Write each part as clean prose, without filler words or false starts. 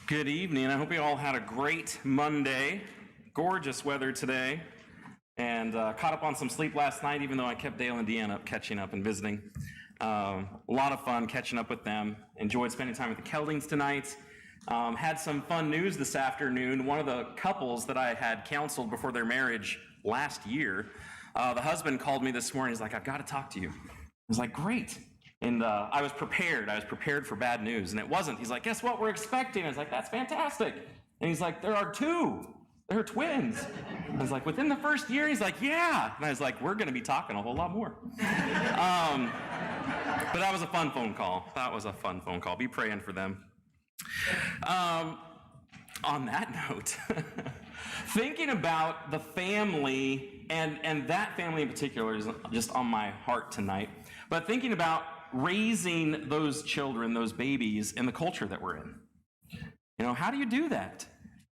Good evening. I hope you all had a great Monday. Gorgeous weather today. And caught up on some sleep last night, even though I kept Dale and Deanna up catching up and visiting. A lot of fun catching up with them. Enjoyed spending time with the Keldings tonight. Had some fun news this afternoon. One of the couples that I had counseled before their marriage last year, the husband called me this morning. He's like, "I've got to talk to you." I was like, "Great." And I was prepared. I was prepared for bad news. And it wasn't. He's like, "Guess what we're expecting?" I was like, "That's fantastic." And he's like, "There are two. They're twins." I was like, "Within the first year?" He's like, "Yeah." And I was like, "We're going to be talking a whole lot more." But that was a fun phone call. Be praying for them. On that note, thinking about the family, and that family in particular is just on my heart tonight, but thinking about raising those children, those babies, in the culture that we're in. You know, how do you do that?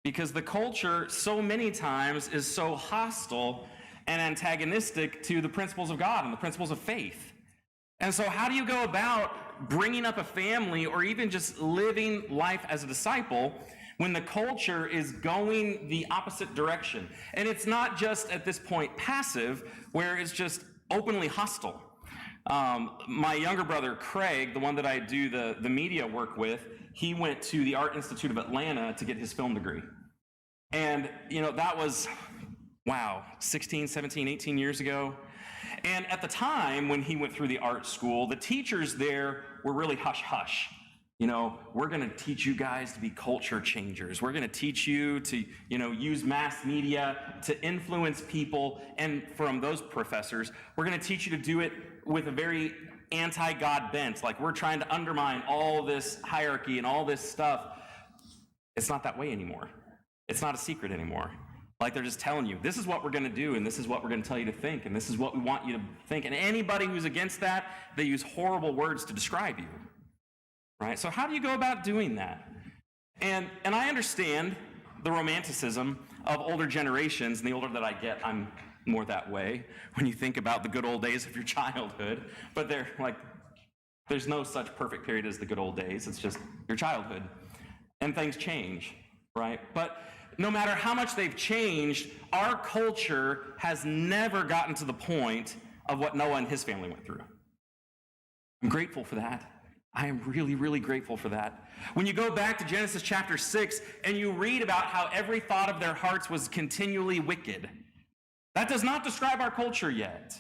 Because the culture so many times is so hostile and antagonistic to the principles of God and the principles of faith. And so how do you go about bringing up a family or even just living life as a disciple when the culture is going the opposite direction? And it's not just at this point passive, where it's just openly hostile. My younger brother, Craig, the one that I do the media work with, he went to the Art Institute of Atlanta to get his film degree. And, you know, that was, 16, 17, 18 years ago. And at the time when he went through the art school, the teachers there were really hush-hush. You know, "We're going to teach you guys to be culture changers. We're going to teach you to, use mass media to influence people. And from those professors, we're going to teach you to do it with a very anti-God bent. Like, we're trying to undermine all this hierarchy and all this stuff." It's not that way anymore. It's not a secret anymore. Like, they're just telling you, this is what we're going to do, and this is what we're going to tell you to think, and this is what we want you to think. And anybody who's against that, they use horrible words to describe you. Right? So how do you go about doing that? And I understand the romanticism of older generations, and the older that I get, I'm more that way when you think about the good old days of your childhood. But they're like, there's no such perfect period as the good old days. It's just your childhood. And things change, right? But no matter how much they've changed, our culture has never gotten to the point of what Noah and his family went through. I'm grateful for that. I am really, really grateful for that. When you go back to Genesis chapter 6 and you read about how every thought of their hearts was continually wicked, that does not describe our culture yet.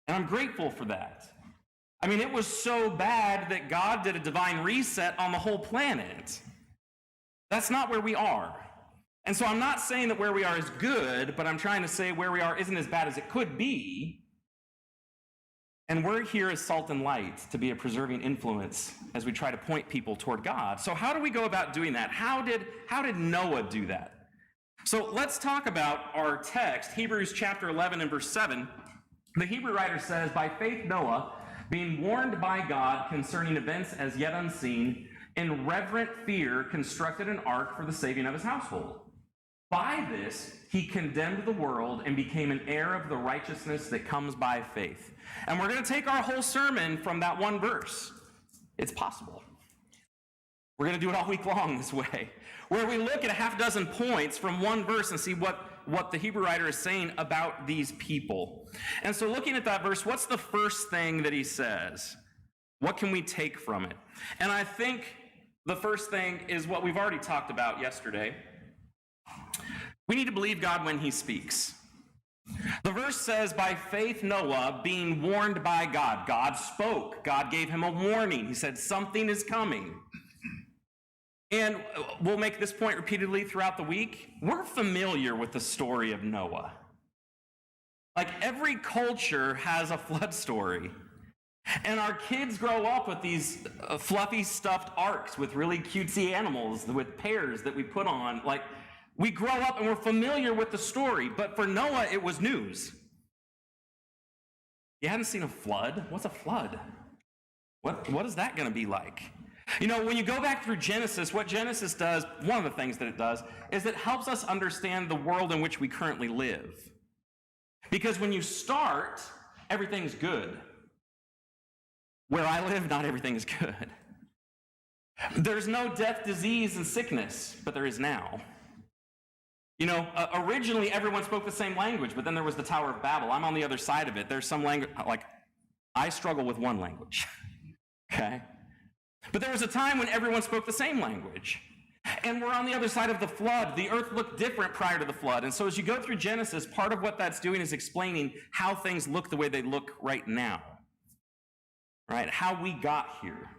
And I'm grateful for that. I mean, it was so bad that God did a divine reset on the whole planet. That's not where we are. And so I'm not saying that where we are is good, but I'm trying to say where we are isn't as bad as it could be. And we're here as salt and light to be a preserving influence as we try to point people toward God. So how do we go about doing that? How did Noah do that? So let's talk about our text, Hebrews chapter 11 and verse 7. The Hebrew writer says, "By faith Noah, being warned by God concerning events as yet unseen, in reverent fear constructed an ark for the saving of his household. By this he condemned the world and became an heir of the righteousness that comes by faith." And we're going to take our whole sermon from that one verse. It's possible. We're going to do it all week long this way, where we look at a half dozen points from one verse and see what the Hebrew writer is saying about these people. And so looking at that verse, what's the first thing that he says? What can we take from it? And I think the first thing is what we've already talked about yesterday. We need to believe God when he speaks. The verse says, "By faith Noah, being warned by God." God spoke. God gave him a warning. He said, something is coming. And we'll make this point repeatedly throughout the week. We're familiar with the story of Noah. Like, every culture has a flood story. And our kids grow up with these fluffy stuffed arks with really cutesy animals, with pears that we put on. Like, we grow up and we're familiar with the story, but for Noah, it was news. You hadn't seen a flood? What's a flood? What is that going to be like? You know, when you go back through Genesis, what Genesis does, one of the things that it does, is it helps us understand the world in which we currently live. Because when you start, everything's good. Where I live, not everything's good. There's no death, disease, and sickness, but there is now. Originally everyone spoke the same language, but then there was the Tower of Babel. I'm on the other side of it. There's some language, like, I struggle with one language, okay? But there was a time when everyone spoke the same language. And we're on the other side of the flood. The earth looked different prior to the flood. And so as you go through Genesis, part of what that's doing is explaining how things look the way they look right now, right? How we got here.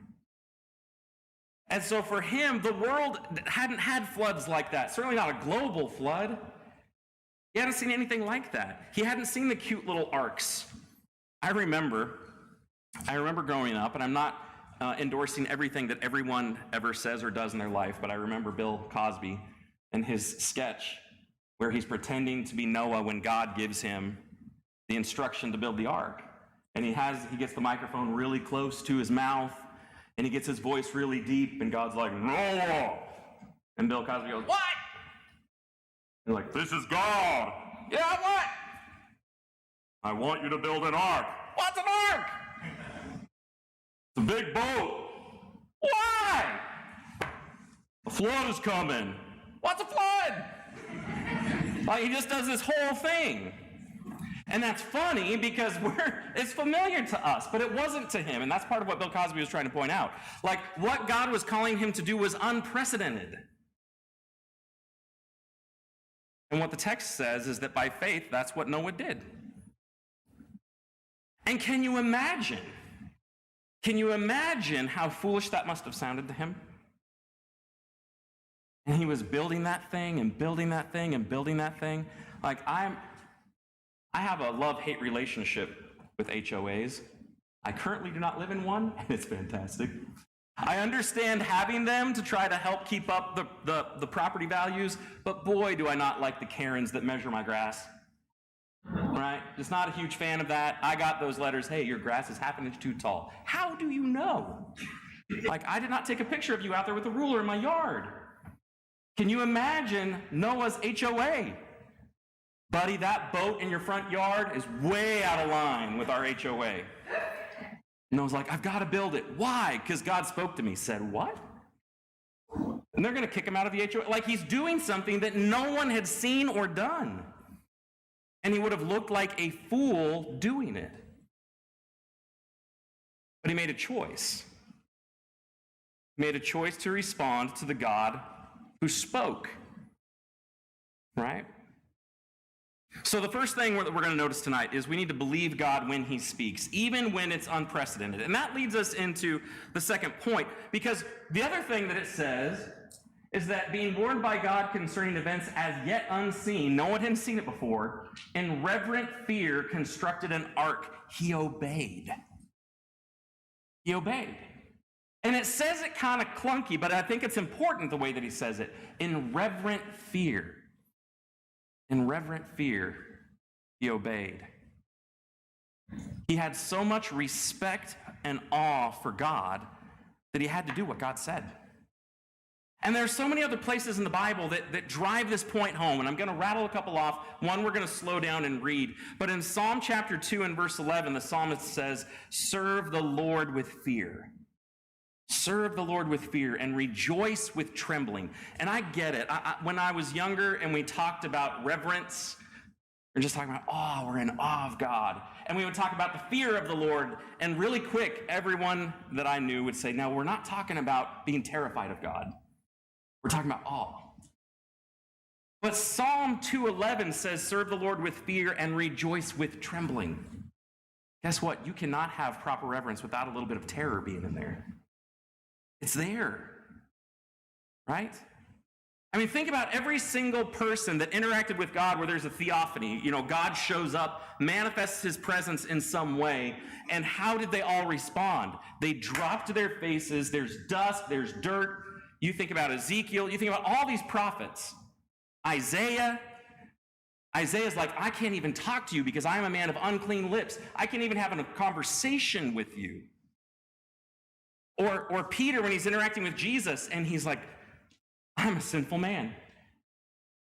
And so for him, the world hadn't had floods like that, certainly not a global flood. He hadn't seen anything like that. He hadn't seen the cute little arcs. I remember growing up, and I'm not endorsing everything that everyone ever says or does in their life, but I remember Bill Cosby and his sketch where he's pretending to be Noah when God gives him the instruction to build the ark. And he gets the microphone really close to his mouth, and he gets his voice really deep, and God's like, "Noah!" And Bill Cosby goes, "What?" He's like, "This is God." "Yeah, what?" "I want you to build an ark." "What's an ark?" "It's a big boat." "Why?" "A flood is coming." "What's a flood?" Like, he just does this whole thing. And that's funny because it's familiar to us, but it wasn't to him. And that's part of what Bill Cosby was trying to point out. Like, what God was calling him to do was unprecedented. And what the text says is that by faith, that's what Noah did. And can you imagine how foolish that must have sounded to him? And he was building that thing and building that thing and building that thing. Like, I have a love-hate relationship with HOAs. I currently do not live in one, and it's fantastic. I understand having them to try to help keep up the property values, but boy, do I not like the Karens that measure my grass. Right? Just not a huge fan of that. I got those letters, "Hey, your grass is half an inch too tall." How do you know? Like, I did not take a picture of you out there with a ruler in my yard. Can you imagine Noah's HOA? "Buddy, that boat in your front yard is way out of line with our HOA." And I was like, "I've got to build it." "Why?" "Because God spoke to me." Said, "What?" And they're going to kick him out of the HOA. Like, he's doing something that no one had seen or done. And he would have looked like a fool doing it. But he made a choice. He made a choice to respond to the God who spoke. Right? So the first thing that we're going to notice tonight is we need to believe God when he speaks, even when it's unprecedented. And that leads us into the second point, because the other thing that it says is that being warned by God concerning events as yet unseen, no one had seen it before, in reverent fear constructed an ark. He obeyed. He obeyed. And it says it kind of clunky, but I think it's important the way that he says it. In reverent fear. In reverent fear, he obeyed. He had so much respect and awe for God that he had to do what God said. And there are so many other places in the Bible that drive this point home, and I'm going to rattle a couple off. One we're going to slow down and read. But in Psalm chapter 2 and verse 11, the psalmist says, "Serve the Lord with fear. Serve the Lord with fear and rejoice with trembling." And I get it. When I was younger and we talked about reverence, we're just talking about, we're in awe of God. And we would talk about the fear of the Lord. And really quick, everyone that I knew would say, "No, we're not talking about being terrified of God. We're talking about awe." But Psalm 2:11 says, "Serve the Lord with fear and rejoice with trembling." Guess what? You cannot have proper reverence without a little bit of terror being in there. It's there, right? I mean, think about every single person that interacted with God where there's a theophany. God shows up, manifests his presence in some way, and how did they all respond? They drop to their faces. There's dust, there's dirt. You think about Ezekiel, you think about all these prophets. Isaiah's like, "I can't even talk to you because I'm a man of unclean lips. I can't even have a conversation with you." Or Peter, when he's interacting with Jesus, and he's like, "I'm a sinful man.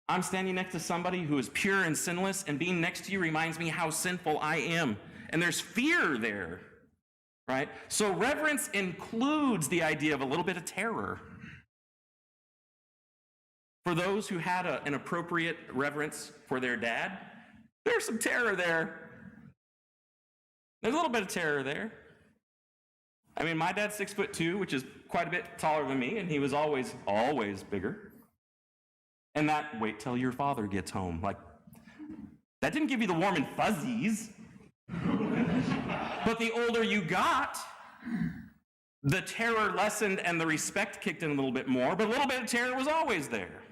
I'm standing next to somebody who is pure and sinless, and being next to you reminds me how sinful I am." And there's fear there. right? So reverence includes the idea of a little bit of terror. For those who had an appropriate reverence for their dad, there's some terror there. There's a little bit of terror there. I mean, my dad's 6'2", which is quite a bit taller than me, and he was always bigger. And that, wait till your father gets home. Like, that didn't give you the warm and fuzzies. But the older you got, the terror lessened and the respect kicked in a little bit more, but a little bit of terror was always there.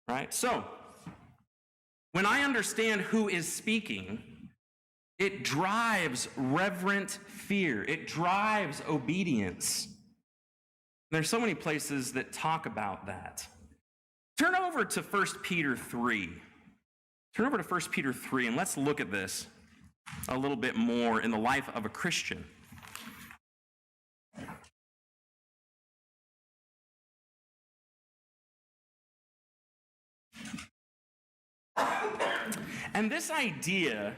Right? So, when I understand who is speaking, it drives reverent fear. It drives obedience. There's so many places that talk about that. Turn over to 1 Peter 3. Turn over to 1 Peter 3, and let's look at this a little bit more in the life of a Christian. And this idea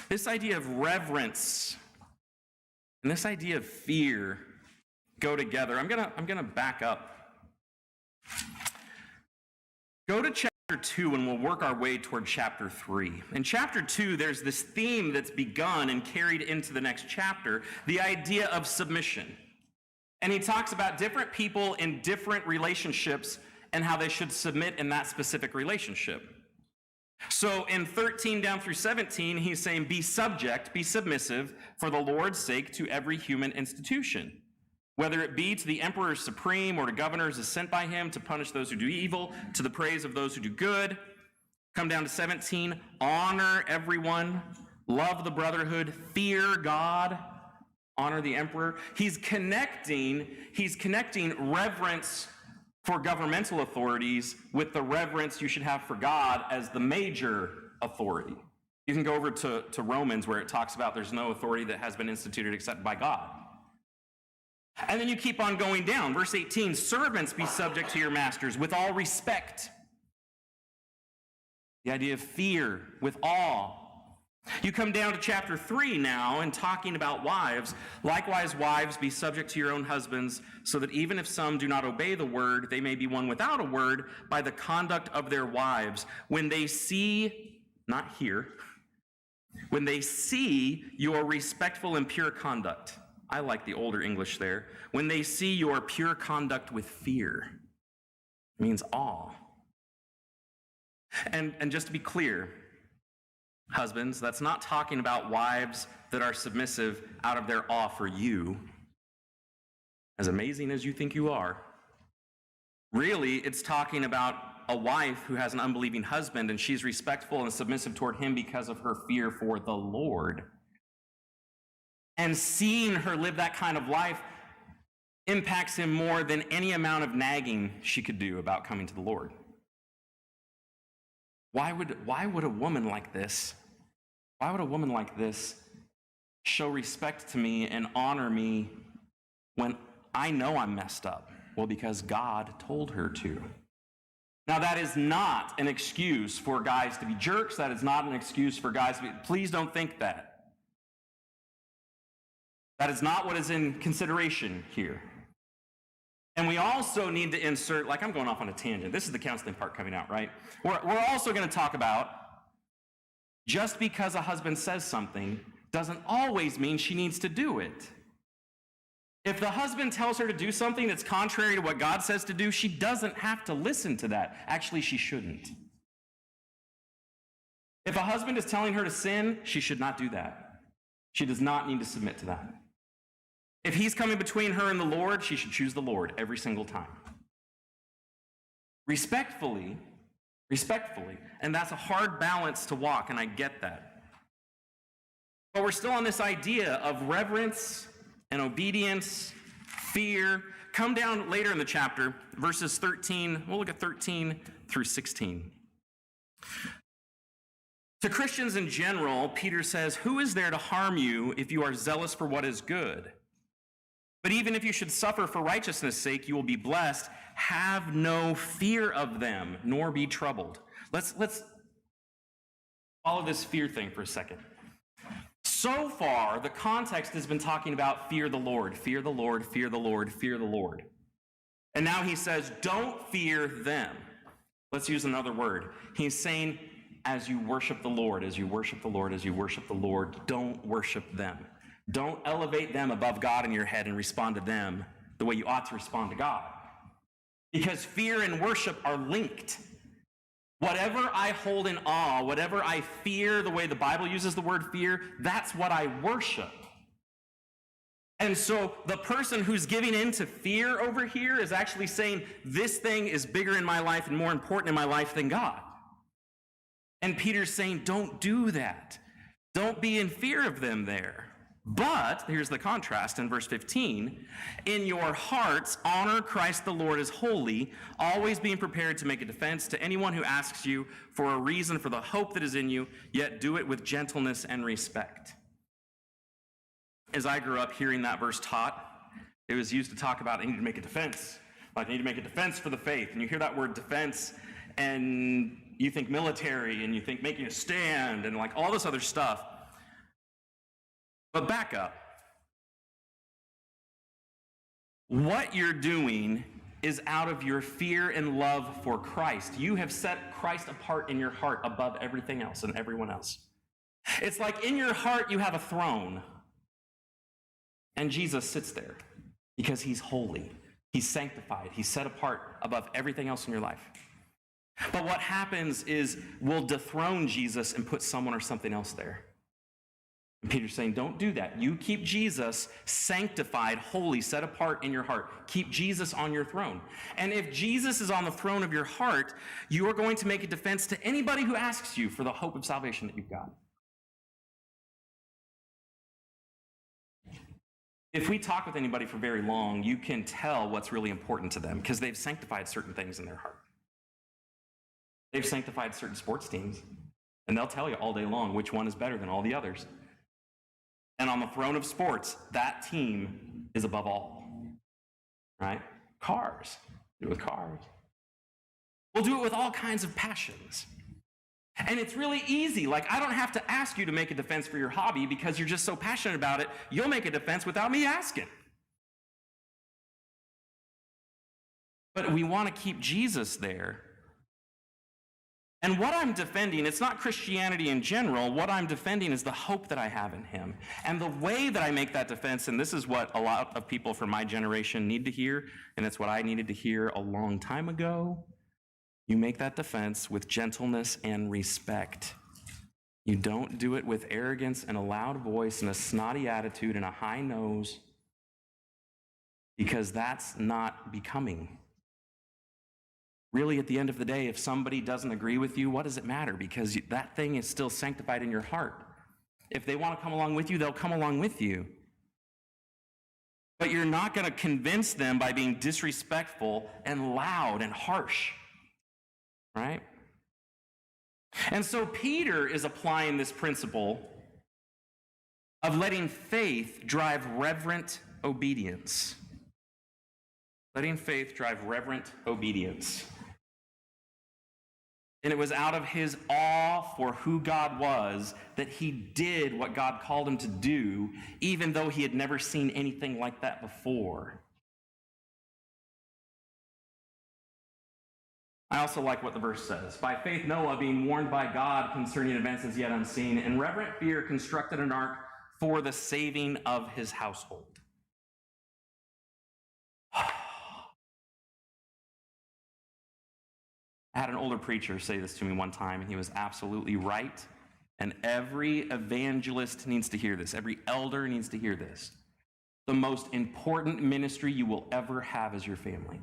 of reverence and this idea of fear go together. I'm gonna back up. Go to chapter 2 and we'll work our way toward chapter 3. In chapter 2, there's this theme that's begun and carried into the next chapter, the idea of submission. And he talks about different people in different relationships and how they should submit in that specific relationship. So in 13 down through 17, he's saying, be subject, be submissive for the Lord's sake to every human institution, whether it be to the emperor supreme or to governors as sent by him to punish those who do evil, to the praise of those who do good. Come down to 17, honor everyone, love the brotherhood, fear God, honor the emperor. He's connecting reverence for governmental authorities with the reverence you should have for God as the major authority. You can go over to Romans where it talks about there's no authority that has been instituted except by God. And then you keep on going down. Verse 18, servants, be subject to your masters with all respect. The idea of fear, with awe. You come down to chapter 3 now and talking about wives. Likewise, wives, be subject to your own husbands, so that even if some do not obey the word, they may be won without a word by the conduct of their wives. When they see, not hear, when they see your respectful and pure conduct. I like the older English there. When they see your pure conduct with fear. It means awe. And just to be clear, husbands, that's not talking about wives that are submissive out of their awe for you, as amazing as you think you are. Really, it's talking about a wife who has an unbelieving husband, and she's respectful and submissive toward him because of her fear for the Lord. And seeing her live that kind of life impacts him more than any amount of nagging she could do about coming to the Lord. Why would a woman like this show respect to me and honor me when I know I'm messed up? Well, because God told her to. Now, that is not an excuse for guys to be jerks. That is not an excuse for guys to be, please don't think that. That is not what is in consideration here. And we also need to insert, like I'm going off on a tangent. This is the counseling part coming out, right? We're also going to talk about just because a husband says something doesn't always mean she needs to do it. If the husband tells her to do something that's contrary to what God says to do, she doesn't have to listen to that. Actually, she shouldn't. If a husband is telling her to sin, she should not do that. She does not need to submit to that. If he's coming between her and the Lord, she should choose the Lord every single time. Respectfully, and that's a hard balance to walk, and I get that. But we're still on this idea of reverence and obedience, fear. Come down later in the chapter, verses 13, we'll look at 13 through 16. To Christians in general, Peter says, who is there to harm you if you are zealous for what is good? But even if you should suffer for righteousness' sake, you will be blessed. Have no fear of them, nor be troubled. Let's follow this fear thing for a second. So far, the context has been talking about fear the Lord, fear the Lord, fear the Lord, fear the Lord. And now he says, don't fear them. Let's use another word. He's saying, as you worship the Lord, as you worship the Lord, as you worship the Lord, don't worship them. Don't elevate them above God in your head and respond to them the way you ought to respond to God. Because fear and worship are linked. Whatever I hold in awe, whatever I fear, the way the Bible uses the word fear, that's what I worship. And so the person who's giving in to fear over here is actually saying, this thing is bigger in my life and more important in my life than God. And Peter's saying, don't do that. Don't be in fear of them there. But, here's the contrast in verse 15, in your hearts honor Christ the Lord as holy, always being prepared to make a defense to anyone who asks you for a reason for the hope that is in you, yet do it with gentleness and respect. As I grew up hearing that verse taught, it was used to talk about I need to make a defense. Like I need to make a defense for the faith. And you hear that word defense, and you think military, and you think making a stand, and like all this other stuff. But back up. What you're doing is out of your fear and love for Christ. You have set Christ apart in your heart above everything else and everyone else. It's like in your heart you have a throne, and Jesus sits there because he's holy, he's sanctified, he's set apart above everything else in your life. But what happens is we'll dethrone Jesus and put someone or something else there. And Peter's saying, don't do that. You keep Jesus sanctified, holy, set apart in your heart. Keep Jesus on your throne. And if Jesus is on the throne of your heart, you are going to make a defense to anybody who asks you for the hope of salvation that you've got. If we talk with anybody for very long, you can tell what's really important to them because they've sanctified certain things in their heart. They've sanctified certain sports teams, and they'll tell you all day long which one is better than all the others. And on the throne of sports, that team is above all, right? Cars. Do it with cars. We'll do it with all kinds of passions. And it's really easy. Like, I don't have to ask you to make a defense for your hobby because you're just so passionate about it. You'll make a defense without me asking. But we want to keep Jesus there. And what I'm defending, it's not Christianity in general. What I'm defending is the hope that I have in him. And the way that I make that defense, and this is what a lot of people from my generation need to hear, and it's what I needed to hear a long time ago. You make that defense with gentleness and respect. You don't do it with arrogance and a loud voice and a snotty attitude and a high nose, because that's not becoming. Really, at the end of the day, if somebody doesn't agree with you, what does it matter? Because that thing is still sanctified in your heart. If they want to come along with you, they'll come along with you. But you're not going to convince them by being disrespectful and loud and harsh, right? And so Peter is applying this principle of letting faith drive reverent obedience. Letting faith drive reverent obedience. And it was out of his awe for who God was that he did what God called him to do, even though he had never seen anything like that before. I also like what the verse says. By faith, Noah, being warned by God concerning events as yet unseen, in reverent fear constructed an ark for the saving of his household. I had an older preacher say this to me one time, and he was absolutely right. And every evangelist needs to hear this. Every elder needs to hear this. The most important ministry you will ever have is your family.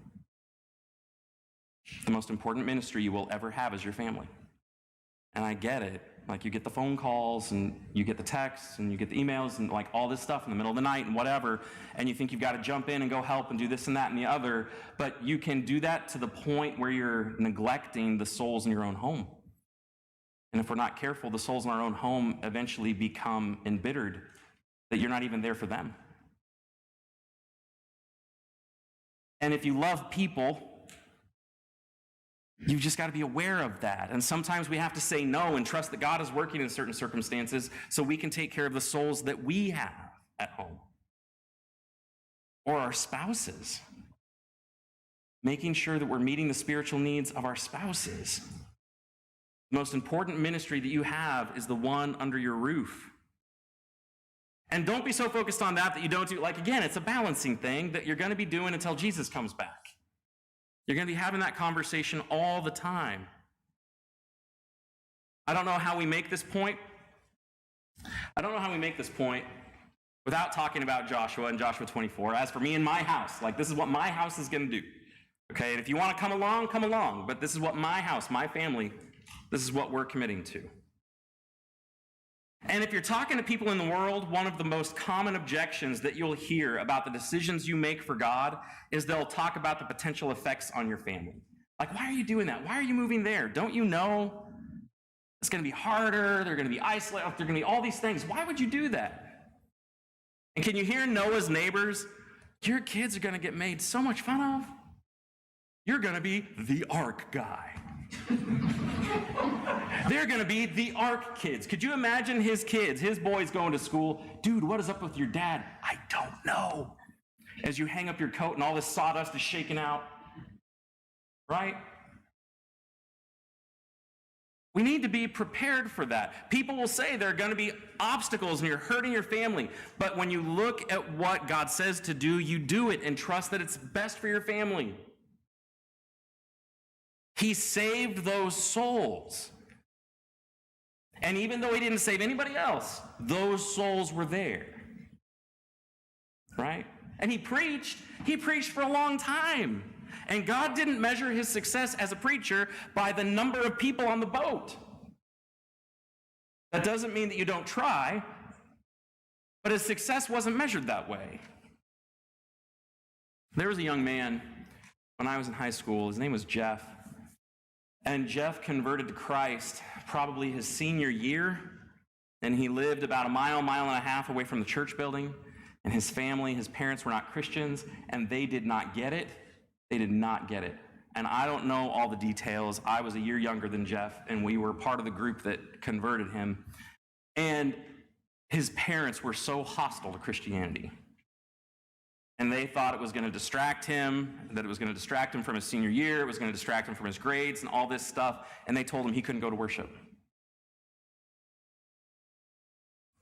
The most important ministry you will ever have is your family. And I get it. Like, you get the phone calls, and you get the texts, and you get the emails, and like all this stuff in the middle of the night and whatever, and you think you've got to jump in and go help and do this and that and the other, but you can do that to the point where you're neglecting the souls in your own home. And if we're not careful, the souls in our own home eventually become embittered that you're not even there for them. And if you love people, You've just got to be aware of that. And sometimes we have to say no and trust that God is working in certain circumstances so we can take care of the souls that we have at home. Or our spouses. Making sure that we're meeting the spiritual needs of our spouses. The most important ministry that you have is the one under your roof. And don't be so focused on that you don't do, like, again, it's a balancing thing that you're going to be doing until Jesus comes back. You're going to be having that conversation all the time. I don't know how we make this point. Without talking about Joshua and Joshua 24. As for me and my house, like, this is what my house is going to do. Okay, and if you want to come along. But this is what my house, my family, this is what we're committing to. And if you're talking to people in the world, one of the most common objections that you'll hear about the decisions you make for God is they'll talk about the potential effects on your family. Like, why are you doing that? Why are you moving there? Don't you know it's going to be harder? They're going to be isolated. They're going to be all these things. Why would you do that? And can you hear Noah's neighbors? Your kids are going to get made so much fun of. You're going to be the ark guy. They're going to be the ark kids. Could you imagine his kids, his boys going to school? Dude, what is up with your dad? I don't know. As you hang up your coat and all this sawdust is shaking out. Right? We need to be prepared for that. People will say there are going to be obstacles and you're hurting your family. But when you look at what God says to do, you do it and trust that it's best for your family. He saved those souls. And even though he didn't save anybody else, those souls were there. Right? And he preached for a long time. And God didn't measure his success as a preacher by the number of people on the boat. That doesn't mean that you don't try, but his success wasn't measured that way. There was a young man when I was in high school. His name was Jeff. And Jeff converted to Christ probably his senior year. And he lived about a mile and a half away from the church building. And his family, his parents were not Christians, and they did not get it. They did not get it. And I don't know all the details. I was a year younger than Jeff, and we were part of the group that converted him. And his parents were so hostile to Christianity. And they thought it was going to distract him, that it was going to distract him from his senior year, it was going to distract him from his grades and all this stuff, and they told him he couldn't go to worship.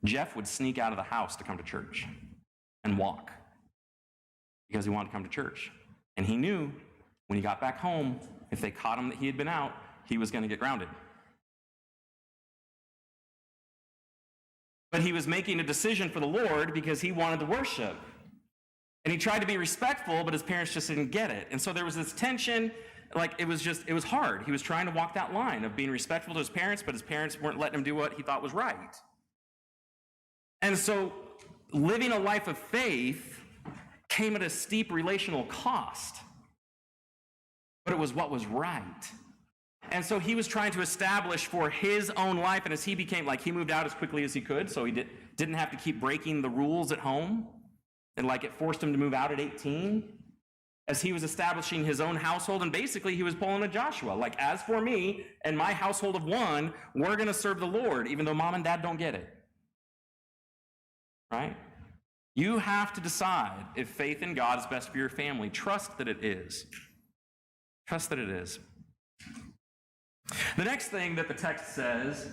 Jeff would sneak out of the house to come to church and walk because he wanted to come to church. And he knew when he got back home, if they caught him that he had been out, he was going to get grounded. But he was making a decision for the Lord because he wanted to worship. And he tried to be respectful, but his parents just didn't get it. And so there was this tension, like it was hard. He was trying to walk that line of being respectful to his parents, but his parents weren't letting him do what he thought was right. And so living a life of faith came at a steep relational cost. But it was what was right. And so he was trying to establish for his own life, and as he became, like, he moved out as quickly as he could, so he didn't have to keep breaking the rules at home. And like it forced him to move out at 18. As he was establishing his own household, and basically he was pulling a Joshua. Like, as for me and my household of one, we're going to serve the Lord, even though mom and dad don't get it. Right? You have to decide if faith in God is best for your family. Trust that it is. Trust that it is. The next thing that the text says,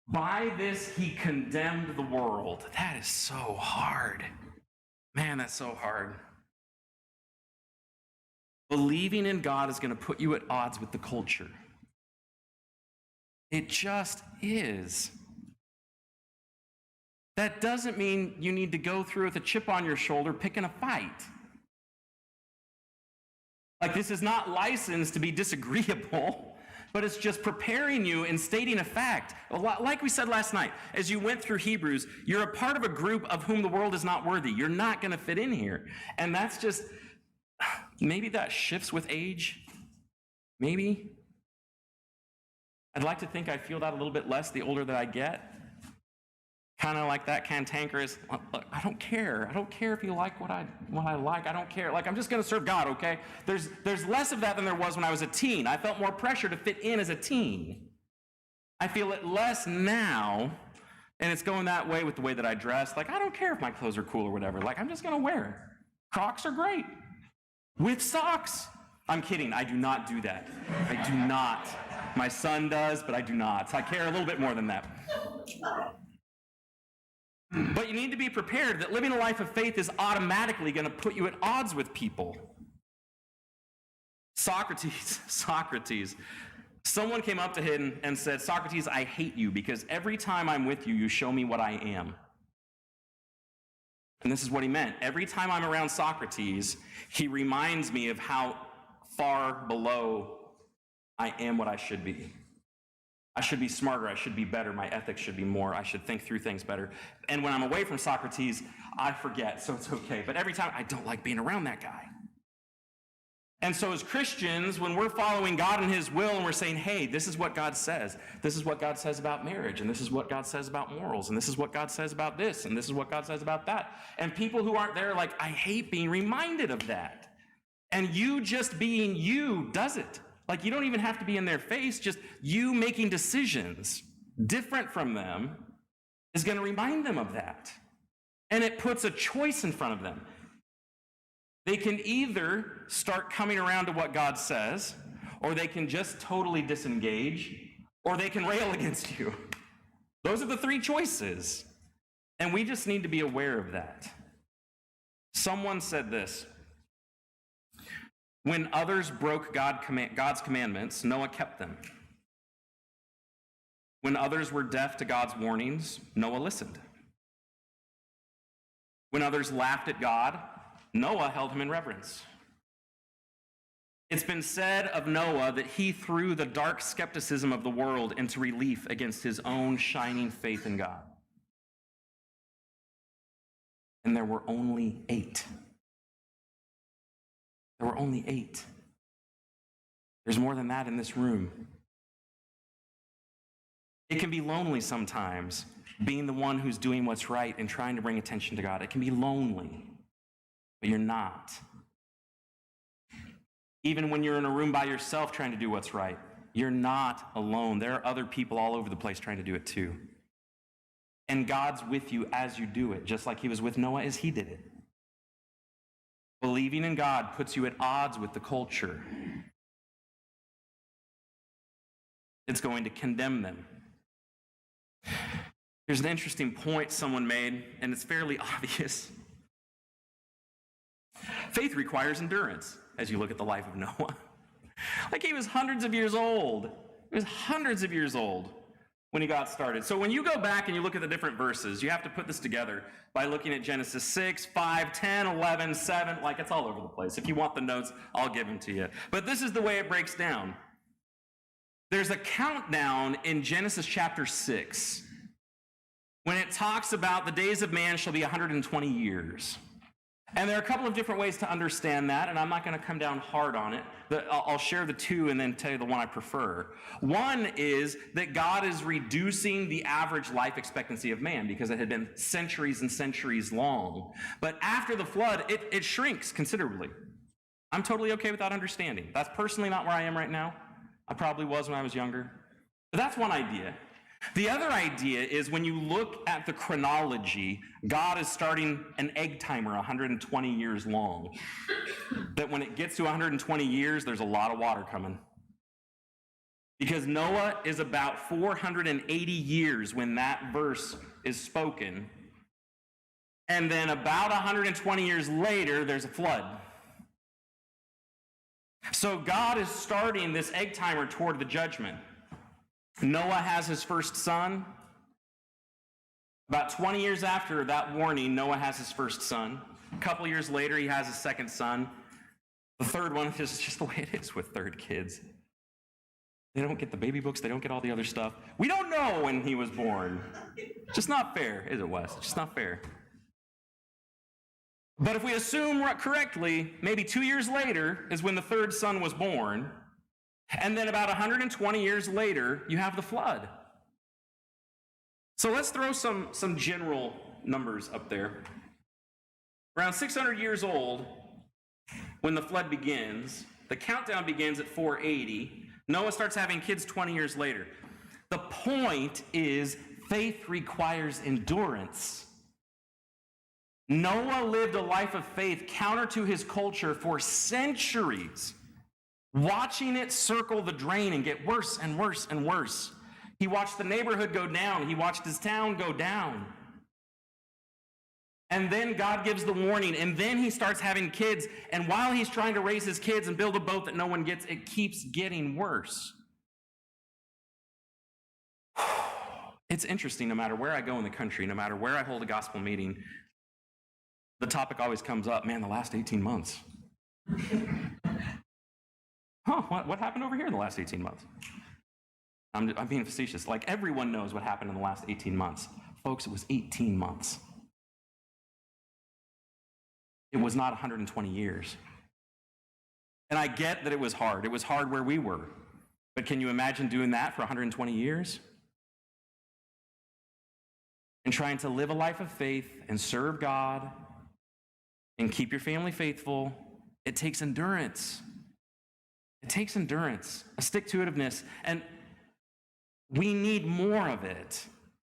by this he condemned the world. That is so hard. Man, that's so hard. Believing in God is going to put you at odds with the culture. It just is. That doesn't mean you need to go through with a chip on your shoulder picking a fight. Like, this is not licensed to be disagreeable, but it's just preparing you and stating a fact. Like we said last night, as you went through Hebrews, you're a part of a group of whom the world is not worthy. You're not going to fit in here. And that's just, maybe that shifts with age. Maybe. I'd like to think I feel that a little bit less the older that I get. kind of like that cantankerous, look, I don't care. I don't care if you like what I like. I don't care. Like, I'm just going to serve God, okay? There's less of that than there was when I was a teen. I felt more pressure to fit in as a teen. I feel it less now, and it's going that way with the way that I dress. Like, I don't care if my clothes are cool or whatever. Like, I'm just going to wear it. Crocs are great. With socks. I'm kidding. I do not do that. I do not. My son does, but I do not. I care a little bit more than that. But you need to be prepared that living a life of faith is automatically going to put you at odds with people. Socrates. Someone came up to him and said, Socrates, I hate you because every time I'm with you, you show me what I am. And this is what he meant. Every time I'm around Socrates, he reminds me of how far below I am what I should be. I should be smarter, I should be better, my ethics should be more, I should think through things better. And when I'm away from Socrates, I forget, so it's okay. But every time, I don't like being around that guy. And so as Christians, when we're following God and his will, and we're saying, hey, this is what God says. This is what God says about marriage, and this is what God says about morals, and this is what God says about this, and this is what God says about that. And people who aren't there, like, I hate being reminded of that. And you just being you does it. Like, you don't even have to be in their face, just you making decisions different from them is going to remind them of that. And it puts a choice in front of them. They can either start coming around to what God says, or they can just totally disengage, or they can rail against you. Those are the three choices. And we just need to be aware of that. Someone said this. When others broke God's commandments, Noah kept them. When others were deaf to God's warnings, Noah listened. When others laughed at God, Noah held him in reverence. It's been said of Noah that he threw the dark skepticism of the world into relief against his own shining faith in God. And there were only 8. There were only 8. There's more than that in this room. It can be lonely sometimes, being the one who's doing what's right and trying to bring attention to God. It can be lonely, but you're not. Even when you're in a room by yourself trying to do what's right, you're not alone. There are other people all over the place trying to do it too. And God's with you as you do it, just like he was with Noah as he did it. Believing in God puts you at odds with the culture. It's going to condemn them. Here's an interesting point someone made, and it's fairly obvious. Faith requires endurance, as you look at the life of Noah. Like, he was hundreds of years old. He was hundreds of years old when he got started. So when you go back and you look at the different verses, you have to put this together by looking at Genesis 6, 5, 10, 11, 7, like, it's all over the place. If you want the notes, I'll give them to you. But this is the way it breaks down. There's a countdown in Genesis chapter 6 when it talks about the days of man shall be 120 years. And there are a couple of different ways to understand that, and I'm not going to come down hard on it. I'll share the two and then tell you the one I prefer. One is that God is reducing the average life expectancy of man because it had been centuries and centuries long. But after the flood, it shrinks considerably. I'm totally okay with that understanding. That's personally not where I am right now. I probably was when I was younger. But that's one idea. The other idea is when you look at the chronology, God is starting an egg timer 120 years long. That when it gets to 120 years, there's a lot of water coming. Because Noah is about 480 years when that verse is spoken. And then about 120 years later, there's a flood. So God is starting this egg timer toward the judgment. Noah has his first son. About 20 years after that warning, Noah has his first son. A couple years later, he has his second son. The third one is just the way it is with third kids. They don't get the baby books. They don't get all the other stuff. We don't know when he was born. Just not fair, is it, Wes? Just not fair. But if we assume correctly, maybe 2 years later is when the third son was born. And then about 120 years later, you have the flood. So let's throw some general numbers up there. Around 600 years old, when the flood begins, the countdown begins at 480. Noah starts having kids 20 years later. The point is, faith requires endurance. Noah lived a life of faith counter to his culture for centuries, watching it circle the drain and get worse and worse and worse. He watched the neighborhood go down. He watched his town go down. And then God gives the warning, and then he starts having kids, and while he's trying to raise his kids and build a boat that no one gets, it keeps getting worse. It's interesting, no matter where I go in the country, no matter where I hold a gospel meeting, the topic always comes up, man, the last 18 months. What happened over here in the last 18 months? I'm being facetious. Like, everyone knows what happened in the last 18 months. Folks, it was 18 months. It was not 120 years. And I get that it was hard. It was hard where we were. But can you imagine doing that for 120 years? And trying to live a life of faith and serve God and keep your family faithful. It takes endurance. It takes endurance, a stick-to-itiveness. And we need more of it,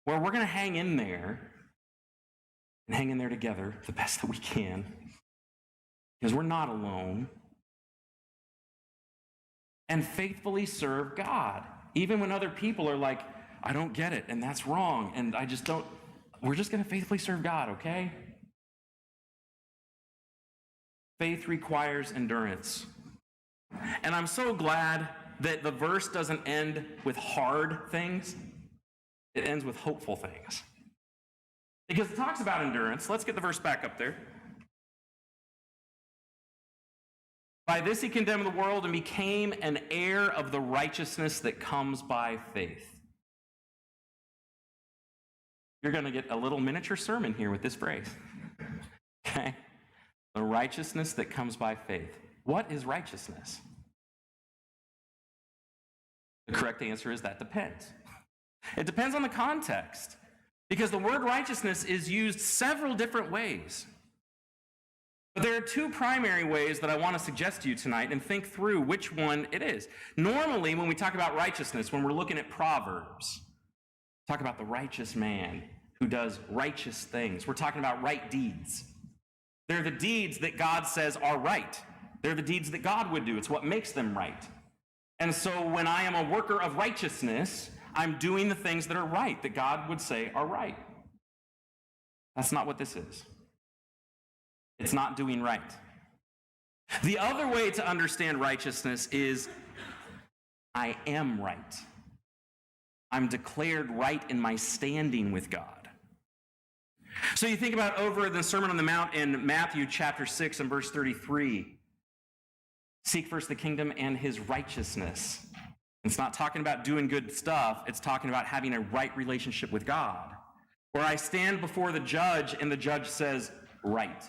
where we're going to hang in there and hang in there together the best that we can, because we're not alone, and faithfully serve God, even when other people are like, I don't get it, and that's wrong, and I just don't. We're just going to faithfully serve God, okay? Faith requires endurance. And I'm so glad that the verse doesn't end with hard things. It ends with hopeful things. Because it talks about endurance. Let's get the verse back up there. By this he condemned the world and became an heir of the righteousness that comes by faith. You're going to get a little miniature sermon here with this phrase. Okay? The righteousness that comes by faith. What is righteousness? The correct answer is that depends. It depends on the context, because the word righteousness is used several different ways. But there are two primary ways that I want to suggest to you tonight, and think through which one it is. Normally, when we talk about righteousness, when we're looking at Proverbs, talk about the righteous man who does righteous things. We're talking about right deeds. They're the deeds that God says are right. They're the deeds that God would do. It's what makes them right. And so when I am a worker of righteousness, I'm doing the things that are right, that God would say are right. That's not what this is. It's not doing right. The other way to understand righteousness is I am right. I'm declared right in my standing with God. So you think about over the Sermon on the Mount in Matthew chapter 6 and verse 33. Seek first the kingdom and his righteousness. It's not talking about doing good stuff. It's talking about having a right relationship with God. Where I stand before the judge and the judge says, right.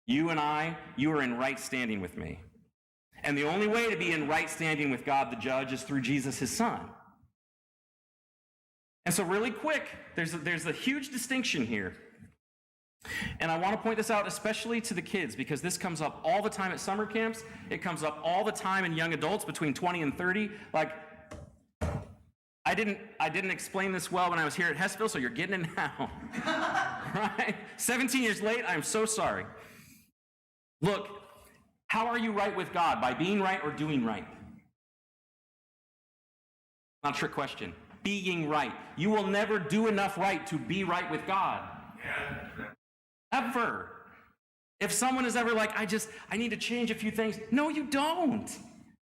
You and I, you are in right standing with me. And the only way to be in right standing with God, the judge, is through Jesus, his son. And so really quick, there's a huge distinction here. And I want to point this out especially to the kids, because this comes up all the time at summer camps. It comes up all the time in young adults between 20 and 30. Like, I didn't explain this well when I was here at Hessville, so you're getting it now. Right? 17 years late, I'm so sorry. Look, how are you right with God? By being right or doing right? Not a trick question. Being right. You will never do enough right to be right with God. Ever. If someone is ever like, I need to change a few things. No, you don't.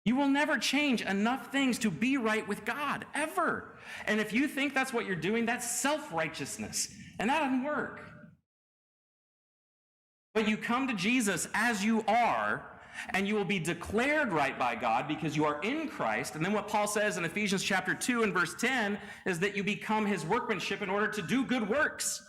You will never change enough things to be right with God, ever. And if you think that's what you're doing, that's self-righteousness. And that doesn't work. But you come to Jesus as you are, and you will be declared right by God because you are in Christ. And then what Paul says in Ephesians chapter 2 and verse 10 is that you become his workmanship in order to do good works.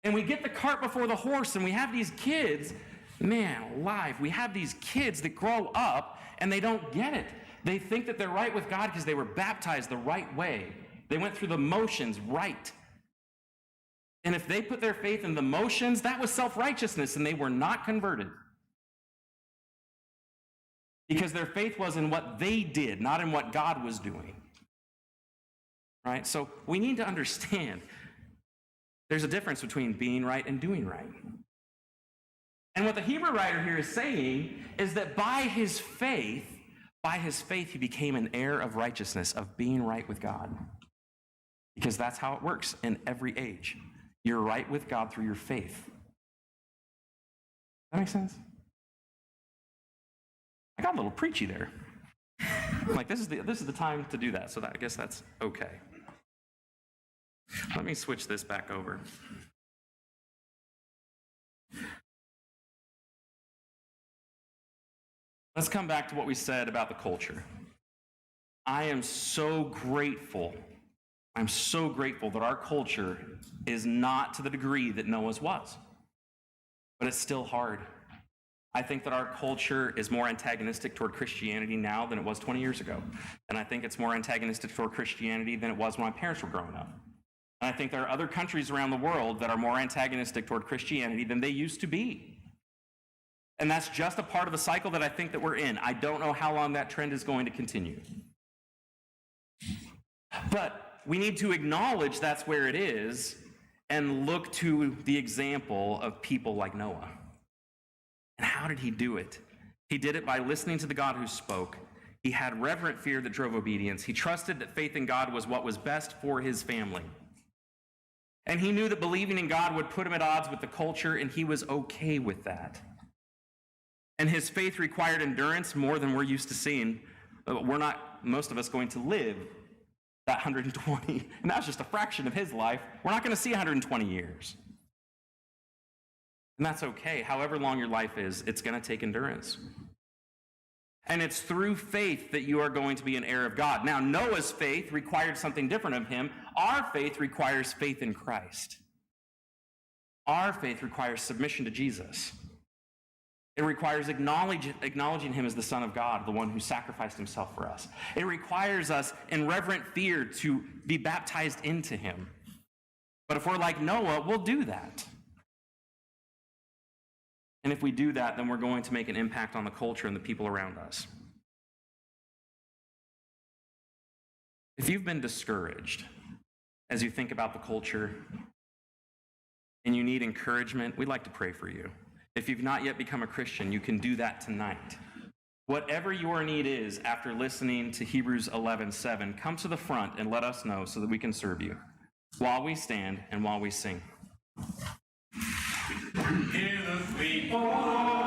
And we get the cart before the horse, and we have these kids, man alive, we have these kids that grow up and they don't get it. They think that they're right with God because they were baptized the right way. They went through the motions right. And if they put their faith in the motions, that was self-righteousness, and they were not converted. Because their faith was in what they did, not in what God was doing. Right? So we need to understand there's a difference between being right and doing right. And what the Hebrew writer here is saying is that by his faith, he became an heir of righteousness, of being right with God. Because that's how it works in every age. You're right with God through your faith. That makes sense? I got a little preachy there. Like, this is the time to do that, so I guess that's okay. Let me switch this back over. Let's come back to what we said about the culture. I am so grateful. I'm so grateful that our culture is not to the degree that Noah's was. But it's still hard. I think that our culture is more antagonistic toward Christianity now than it was 20 years ago. And I think it's more antagonistic toward Christianity than it was when my parents were growing up. And I think there are other countries around the world that are more antagonistic toward Christianity than they used to be. And that's just a part of the cycle that I think that we're in. I don't know how long that trend is going to continue. But we need to acknowledge that's where it is and look to the example of people like Noah. And how did he do it? He did it by listening to the God who spoke. He had reverent fear that drove obedience. He trusted that faith in God was what was best for his family. And he knew that believing in God would put him at odds with the culture, and he was okay with that. And his faith required endurance more than we're used to seeing. We're not, most of us, going to live that 120, and that's just a fraction of his life. We're not going to see 120 years. And that's okay. However long your life is, it's going to take endurance. And it's through faith that you are going to be an heir of God. Now, Noah's faith required something different of him. Our faith requires faith in Christ. Our faith requires submission to Jesus. It requires acknowledging him as the Son of God, the one who sacrificed himself for us. It requires us in reverent fear to be baptized into him. But if we're like Noah, we'll do that. And if we do that, then we're going to make an impact on the culture and the people around us. If you've been discouraged as you think about the culture and you need encouragement, we'd like to pray for you. If you've not yet become a Christian, you can do that tonight. Whatever your need is after listening to Hebrews 11:7, come to the front and let us know so that we can serve you while we stand and while we sing. Hear the sweet voice.